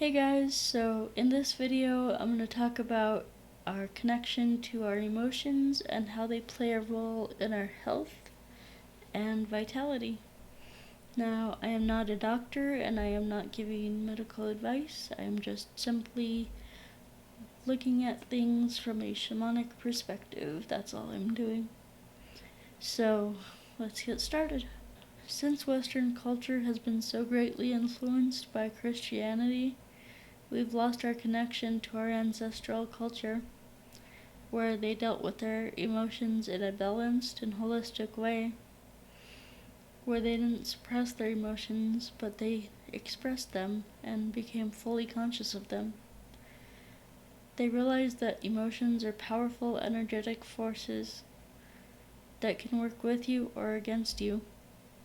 Hey guys, so in this video I'm going to talk about our connection to our emotions and how they play a role in our health and vitality. Now, I am not a doctor and I am not giving medical advice. I am just simply looking at things from a shamanic perspective. That's all I'm doing. So, let's get started. Since Western culture has been so greatly influenced by Christianity, we've lost our connection to our ancestral culture, where they dealt with their emotions in a balanced and holistic way, where they didn't suppress their emotions, but they expressed them and became fully conscious of them. They realized that emotions are powerful, energetic forces that can work with you or against you.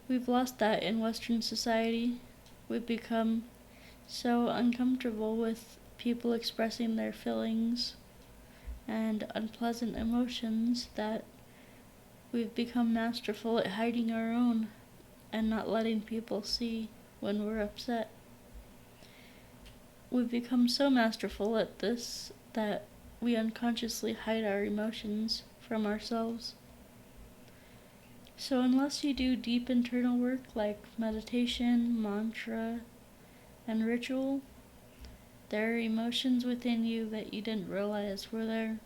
We've lost that in Western society. We've become so uncomfortable with people expressing their feelings and unpleasant emotions that we've become masterful at hiding our own and not letting people see when we're upset. We've become so masterful at this that we unconsciously hide our emotions from ourselves. So unless you do deep internal work like meditation, mantra, and ritual, there are emotions within you that you didn't realize were there.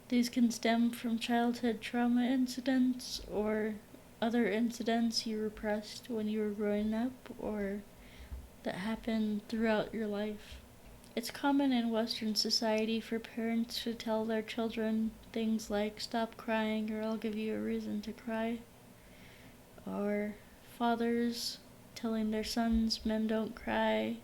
These can stem from childhood trauma incidents or other incidents you repressed when you were growing up or that happened throughout your life. It's common in Western society for parents to tell their children things like, "Stop crying or I'll give you a reason to cry," or fathers telling their sons, "Men don't cry."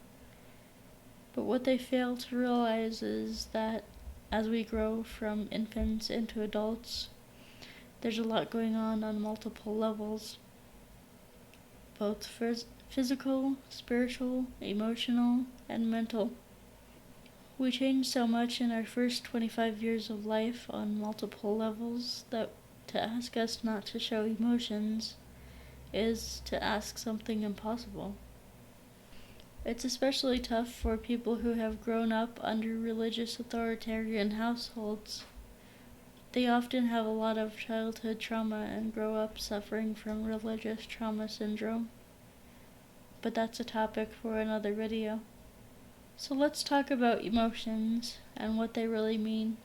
But what they fail to realize is that as we grow from infants into adults, there's a lot going on multiple levels, both physical, spiritual, emotional, and mental. We change so much in our first 25 years of life on multiple levels that to ask us not to show emotions is to ask something impossible. It's especially tough for people who have grown up under religious authoritarian households. They often have a lot of childhood trauma and grow up suffering from religious trauma syndrome. But that's a topic for another video. So let's talk about emotions and what they really mean.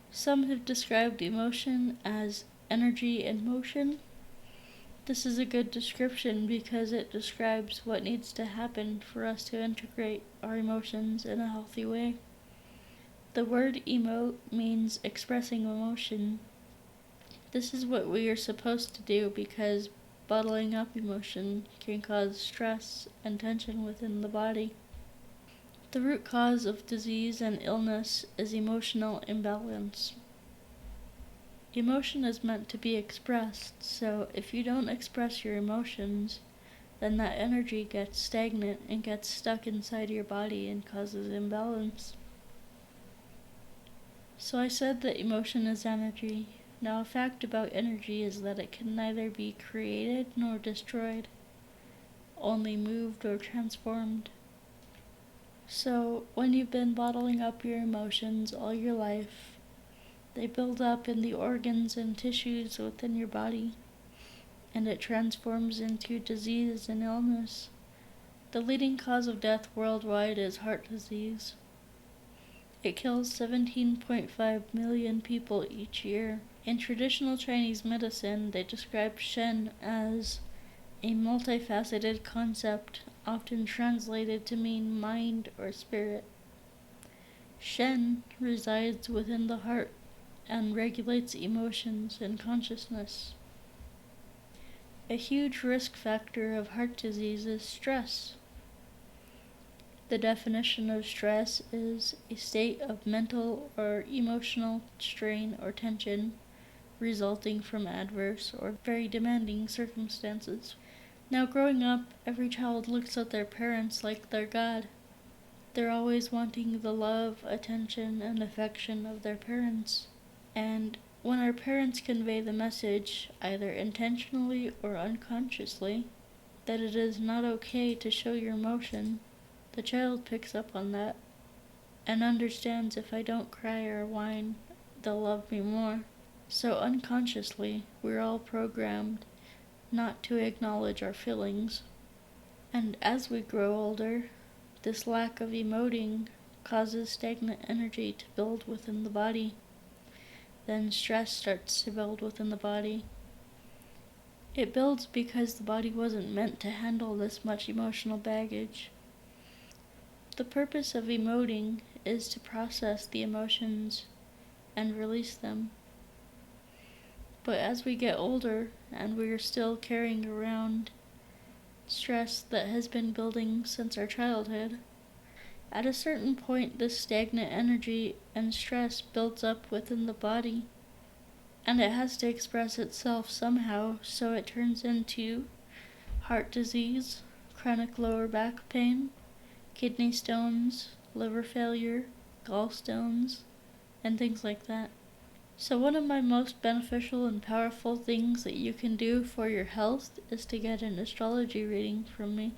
Some have described emotion as energy in motion. This is a good description because it describes what needs to happen for us to integrate our emotions in a healthy way. The word emote means expressing emotion. This is what we are supposed to do because bottling up emotion can cause stress and tension within the body. The root cause of disease and illness is emotional imbalance. Emotion is meant to be expressed, so if you don't express your emotions, then that energy gets stagnant and gets stuck inside your body and causes imbalance. So I said that emotion is energy. Now a fact about energy is that it can neither be created nor destroyed, only moved or transformed. So when you've been bottling up your emotions all your life, they build up in the organs and tissues within your body, and it transforms into disease and illness. The leading cause of death worldwide is heart disease. It kills 17.5 million people each year. In traditional Chinese medicine, they describe Shen as a multifaceted concept, often translated to mean mind or spirit. Shen resides within the heart and regulates emotions and consciousness. A huge risk factor of heart disease is stress. The definition of stress is a state of mental or emotional strain or tension resulting from adverse or very demanding circumstances. Now, growing up, every child looks at their parents like they're God. They're always wanting the love, attention, and affection of their parents. And when our parents convey the message, either intentionally or unconsciously, that it is not okay to show your emotion, the child picks up on that and understands if I don't cry or whine, they'll love me more. So unconsciously, we're all programmed not to acknowledge our feelings. And as we grow older, this lack of emoting causes stagnant energy to build within the body. Then stress starts to build within the body. It builds because the body wasn't meant to handle this much emotional baggage. The purpose of emoting is to process the emotions and release them. But as we get older and we are still carrying around stress that has been building since our childhood, at a certain point this stagnant energy and stress builds up within the body, and it has to express itself somehow, so it turns into heart disease, chronic lower back pain, kidney stones, liver failure, gallstones, and things like that. So one of my most beneficial and powerful things that you can do for your health is to get an astrology reading from me.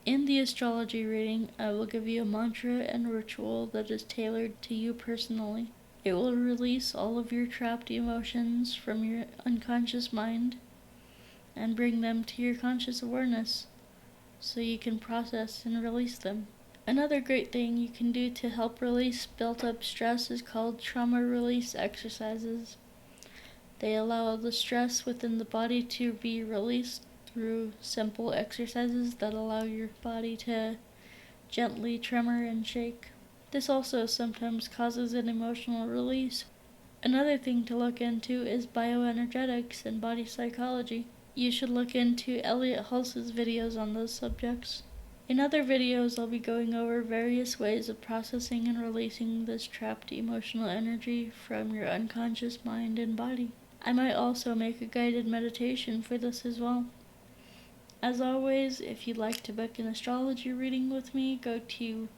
In the astrology reading, I will give you a mantra and ritual that is tailored to you personally. It will release all of your trapped emotions from your unconscious mind and bring them to your conscious awareness so you can process and release them. Another great thing you can do to help release built-up stress is called trauma release exercises. They allow the stress within the body to be released through simple exercises that allow your body to gently tremor and shake. This also sometimes causes an emotional release. Another thing to look into is bioenergetics and body psychology. You should look into Elliot Hulse's videos on those subjects. In other videos, I'll be going over various ways of processing and releasing this trapped emotional energy from your unconscious mind and body. I might also make a guided meditation for this as well. As always, if you'd like to book an astrology reading with me, go to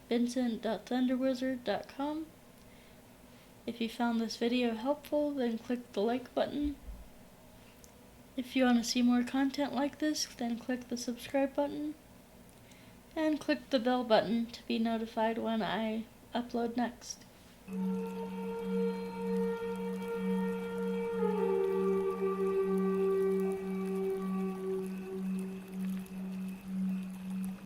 vincent.thunderwizard.com. If you found this video helpful, then click the like button. If you want to see more content like this, then click the subscribe button. And click the bell button to be notified when I upload next.